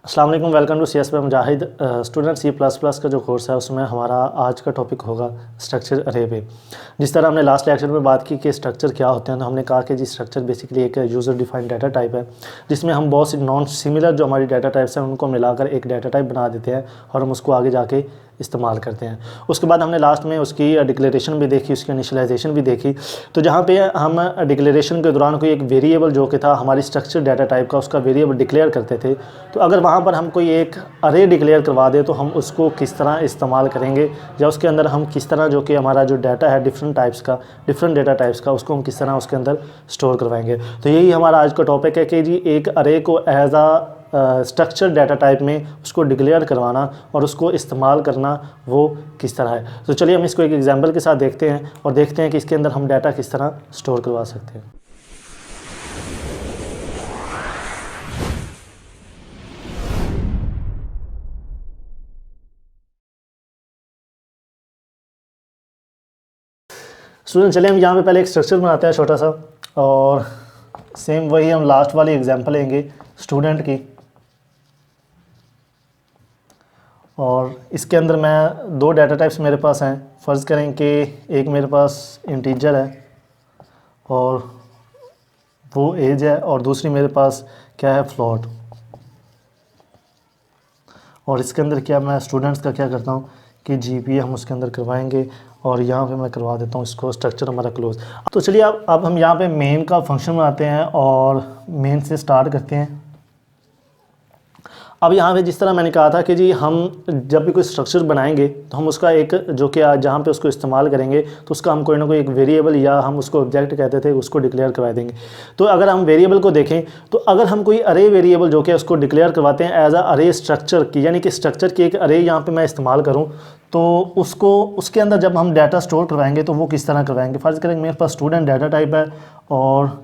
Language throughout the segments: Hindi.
अस्सलाम वालेकुम, welcome to CS by Mujahid. Student C++ का जो कोर्स है उसमें हमारा आज का टॉपिक होगा स्ट्रक्चर अरे पे। जिस तरह हमने लास्ट लेक्चर में बात की कि स्ट्रक्चर क्या होते हैं, तो हमने कहा कि जी स्ट्रक्चर बेसिकली एक यूज़र डिफाइंड डाटा टाइप है जिसमें हम बहुत सी नॉन सिमिलर जो हमारी डाटा टाइप्स हैं उनको मिलाकर एक डाटा टाइप बना देते हैं और हम उसको आगे जाके इस्तेमाल करते हैं। उसके बाद हमने लास्ट में उसकी डिक्लेरेशन भी देखी, उसकी इनिशियलाइजेशन भी देखी। तो जहाँ पे हम डिक्लेरेशन के दौरान कोई एक वेरिएबल जो कि था हमारी स्ट्रक्चर डाटा टाइप का, उसका वेरिएबल डिक्लेयर करते थे, तो अगर वहाँ पर हम कोई एक अरे डिक्लेयर करवा दे तो हम उसको किस तरह इस्तेमाल करेंगे, या उसके अंदर हम किस तरह जो कि हमारा जो डाटा है डिफरेंट डाटा टाइप्स का उसको हम किस तरह उसके अंदर स्टोर करवाएंगे। तो यही हमारा आज का टॉपिक है कि जी एक अरे को एज स्ट्रक्चर डाटा टाइप में उसको डिक्लेयर करवाना और उसको इस्तेमाल करना वो किस तरह है। तो चलिए हम इसको एक एग्जांपल के साथ देखते हैं और देखते हैं कि इसके अंदर हम डाटा किस तरह स्टोर करवा सकते हैं। स्टूडेंट चलिए हम यहाँ पे पहले एक स्ट्रक्चर बनाते हैं छोटा सा, और सेम वही हम लास्ट वाली एग्जांपल लेंगे स्टूडेंट की, और इसके अंदर मैं दो डाटा टाइप्स मेरे पास हैं। फ़र्ज़ करें कि एक मेरे पास इंटीजर है और वो एज है, और दूसरी मेरे पास क्या है, फ्लोट। और इसके अंदर क्या मैं स्टूडेंट्स का क्या करता हूँ कि GPA हम उसके अंदर करवाएंगे, और यहाँ पे मैं करवा देता हूँ इसको स्ट्रक्चर हमारा क्लोज। तो चलिए अब हम यहाँ पे मेन का फंक्शन बनाते हैं और मेन से स्टार्ट करते हैं। अब यहाँ पे जिस तरह मैंने कहा था कि जी हम जब भी कोई स्ट्रक्चर बनाएंगे तो हम उसका एक जो कि जहाँ पे उसको इस्तेमाल करेंगे तो उसका हम कोई ना कोई एक वेरिएबल या हम उसको ऑब्जेक्ट कहते थे उसको डिक्लेयर करवा देंगे। तो अगर हम वेरिएबल को देखें तो अगर हम कोई अरे वेरिएबल जो कि उसको डिक्लेयर करवाते हैं एज अरे स्ट्रक्चर की, यानी कि स्ट्रक्चर की एक अरे यहाँ पर मैं इस्तेमाल करूँ, तो उसके अंदर जब हम डाटा स्टोर करवाएंगे तो वो किस तरह करवाएंगे। फ़र्ज़ करेंगे मेरे पास स्टूडेंट डाटा टाइप है और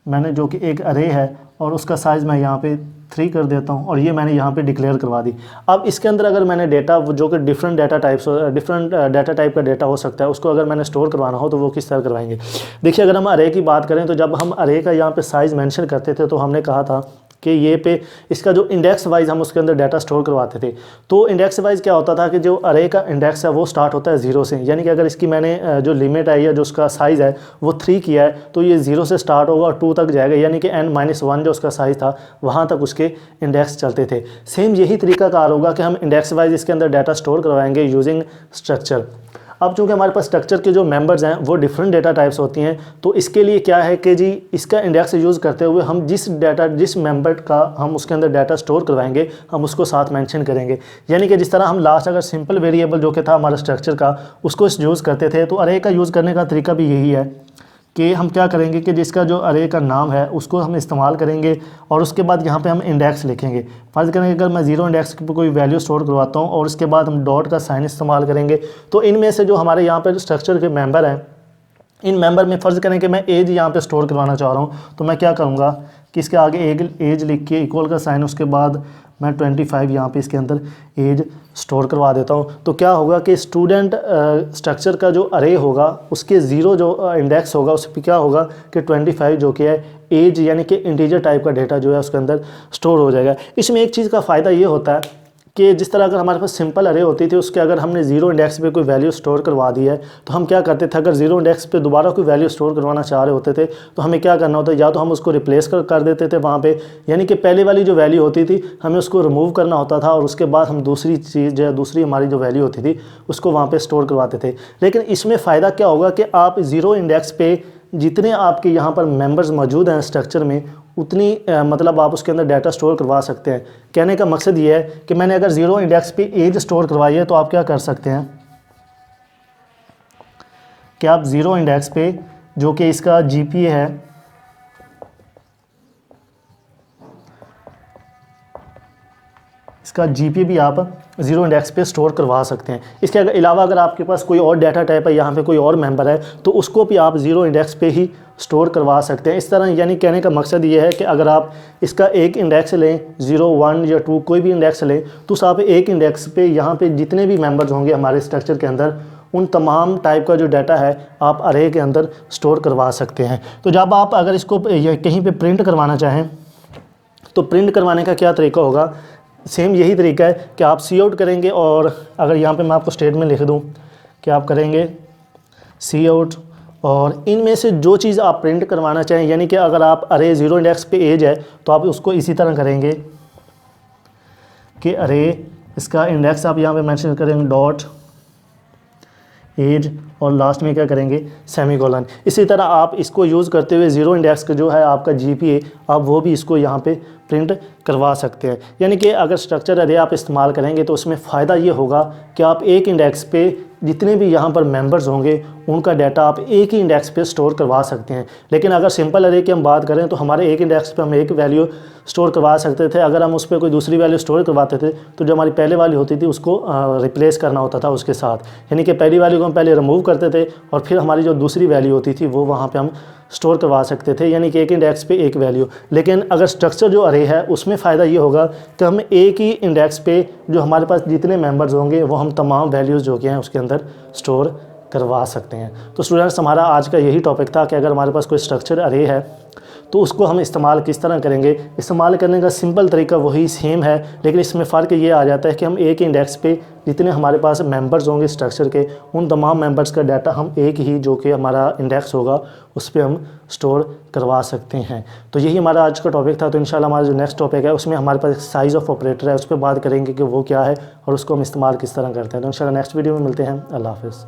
मैंने जो कि एक अरे है और उसका साइज़ मैं यहाँ पे 3 कर देता हूँ, और ये मैंने यहाँ पे डिक्लेयर करवा दी। अब इसके अंदर अगर मैंने डेटा जो कि डिफरेंट डाटा टाइप का डेटा हो सकता है उसको अगर मैंने स्टोर करवाना हो तो वो किस तरह करवाएंगे। देखिए अगर हम अरे की बात करें तो जब हम अरे का यहाँ पे साइज़ मेंशन करते थे तो हमने कहा था कि ये पे इसका जो इंडेक्स वाइज हम उसके अंदर डाटा स्टोर करवाते थे। तो इंडेक्स वाइज क्या होता था कि जो अरे का इंडेक्स है वो स्टार्ट होता है 0 से, यानी कि अगर इसकी मैंने जो लिमिट है या जो उसका साइज़ है वो 3 किया है तो ये 0 से स्टार्ट होगा और 2 तक जाएगा, यानी कि n-1 जो उसका साइज़ था वहाँ तक उसके इंडेक्स चलते थे। सेम यही तरीकाकार होगा कि हम इंडेक्स वाइज इसके अंदर डाटा स्टोर करवाएंगे यूजिंग स्ट्रक्चर। अब चूँकि हमारे पास स्ट्रक्चर के जो मेंबर्स हैं वो डिफरेंट डाटा टाइप्स होती हैं, तो इसके लिए क्या है कि जी इसका इंडेक्स यूज़ करते हुए हम जिस मेंबर का हम उसके अंदर डाटा स्टोर करवाएंगे हम उसको साथ मेंशन करेंगे। यानी कि जिस तरह हम लास्ट अगर सिंपल वेरिएबल जो कि था हमारा स्ट्रक्चर का उसको यूज़ करते थे, तो अरे का यूज़ करने का तरीका भी यही है कि हम क्या करेंगे कि जिसका जो अरे का नाम है उसको हम इस्तेमाल करेंगे और उसके बाद यहाँ पे हम इंडेक्स लिखेंगे। फ़र्ज़ करेंगे अगर मैं 0 इंडेक्स पर कोई वैल्यू स्टोर करवाता हूँ और उसके बाद हम डॉट का साइन इस्तेमाल करेंगे, तो इनमें से जो हमारे यहाँ पर स्ट्रक्चर के मेंबर हैं इन मेंबर में फ़र्ज़ करें कि मैं एज यहाँ पे स्टोर करवाना चाह रहा हूँ, तो मैं क्या करूँगा कि इसके आगे एज लिख के इक्वल का साइन, उसके बाद मैं 25 यहाँ पे इसके अंदर एज स्टोर करवा देता हूँ। तो क्या होगा कि स्टूडेंट स्ट्रक्चर का जो अरे होगा उसके 0 जो इंडेक्स होगा उस पर क्या होगा कि 25 जो कि है एज यानी कि इंटीजर टाइप का डेटा जो है उसके अंदर स्टोर हो जाएगा। इसमें एक चीज़ का फ़ायदा ये होता है कि जिस तरह अगर हमारे पास सिंपल अरे होती थी उसके अगर हमने 0 इंडेक्स पे कोई वैल्यू स्टोर करवा दी है तो हम क्या करते थे, अगर 0 इंडेक्स पे दोबारा कोई वैल्यू स्टोर करवाना चाह रहे होते थे तो हमें क्या करना होता है, या तो हम उसको रिप्लेस कर देते थे वहाँ पे, यानी कि पहले वाली जो वैल्यू होती थी हमें उसको रिमूव करना होता था और उसके बाद हम दूसरी चीज़ जो दूसरी हमारी जो वैल्यू होती थी उसको वहाँ पर स्टोर करवाते थे। लेकिन इसमें फ़ायदा क्या होगा कि आप 0 इंडेक्स पे जितने आपके यहाँ पर मेंबर्स मौजूद हैं स्ट्रक्चर में उतनी मतलब आप उसके अंदर डाटा स्टोर करवा सकते हैं। कहने का मकसद ये है कि मैंने अगर 0 इंडेक्स पे एज स्टोर करवाई है तो आप क्या कर सकते हैं कि आप 0 इंडेक्स पे जो कि इसका GPA है इसका GPA भी आप 0 इंडेक्स पे स्टोर करवा सकते हैं। इसके अलावा अगर आपके पास कोई और डाटा टाइप है, यहाँ पे कोई और मेंबर है, तो उसको भी आप 0 इंडेक्स पे ही स्टोर करवा सकते हैं। इस तरह यानी कहने का मकसद ये है कि अगर आप इसका एक इंडेक्स लें 0, 1 या 2 कोई भी इंडेक्स लें तो आप एक इंडेक्स पे यहाँ पे जितने भी मेंबर्स होंगे हमारे स्ट्रक्चर के अंदर उन तमाम टाइप का जो डाटा है आप अरे के अंदर स्टोर करवा सकते हैं। तो जब आप अगर इसको कहीं पे प्रिंट करवाना चाहें तो प्रिंट करवाने का क्या तरीका होगा, सेम यही तरीका है कि आप सी आउट करेंगे, और अगर यहाँ पे मैं आपको स्टेटमेंट लिख दूँ कि आप करेंगे सी आउट, और इनमें से जो चीज़ आप प्रिंट करवाना चाहें, यानी कि अगर आप अरे 0 इंडेक्स पे एज है तो आप उसको इसी तरह करेंगे कि अरे इसका इंडेक्स आप यहाँ पे मेंशन करेंगे डॉट एज, और लास्ट में क्या करेंगे सेमीकोलन। इसी तरह आप इसको यूज़ करते हुए 0 इंडेक्स का जो है आपका GPA, आप वो भी इसको यहाँ पे प्रिंट करवा सकते हैं। यानी कि अगर स्ट्रक्चर अरे आप इस्तेमाल करेंगे तो उसमें फ़ायदा ये होगा कि आप एक इंडेक्स पे जितने भी यहाँ पर मेंबर्स होंगे उनका डाटा आप एक ही इंडेक्स पे स्टोर करवा सकते हैं। लेकिन अगर सिंपल अरे की हम बात करें तो हमारे एक इंडेक्स पे हम एक वैल्यू स्टोर करवा सकते थे। अगर हम उस पर कोई दूसरी वैल्यू स्टोर करवाते थे तो जो हमारी पहले वाली होती थी उसको रिप्लेस करना होता था उसके साथ, यानी कि पहली वैल्यू को हम पहले रिमूव करते थे और फिर हमारी जो दूसरी वैल्यू होती थी वो वहाँ पे हम स्टोर करवा सकते थे, यानी कि एक इंडेक्स पे एक वैल्यू। लेकिन अगर स्ट्रक्चर जो अरे है उसमें फ़ायदा ये होगा कि हम एक ही इंडेक्स पे जो हमारे पास जितने मेंबर्स होंगे वो हम तमाम वैल्यूज़ जो कि हैं उसके अंदर स्टोर करवा सकते हैं। तो स्टूडेंट्स, हमारा आज का यही टॉपिक था कि अगर हमारे पास कोई स्ट्रक्चर अरे है तो उसको हम इस्तेमाल किस तरह करेंगे। इस्तेमाल करने का सिंपल तरीका वही सेम है, लेकिन इसमें फ़र्क ये आ जाता है कि हम एक इंडेक्स पे जितने हमारे पास मेंबर्स होंगे स्ट्रक्चर के, उन तमाम मेंबर्स का डाटा हम एक ही जो कि हमारा इंडेक्स होगा उस पर हम स्टोर करवा सकते हैं। तो यही हमारा आज का टॉपिक था। तो इंशाल्लाह हमारा जो नेक्स्ट टॉपिक है उसमें हमारे पास साइज़ ऑफ ऑपरेटर है, उस पर बात करेंगे कि वो क्या है और उसको हम इस्तेमाल किस तरह करते हैं। तो इंशाल्लाह नेक्स्ट वीडियो में मिलते हैं। अल्लाह हाफ़िज़।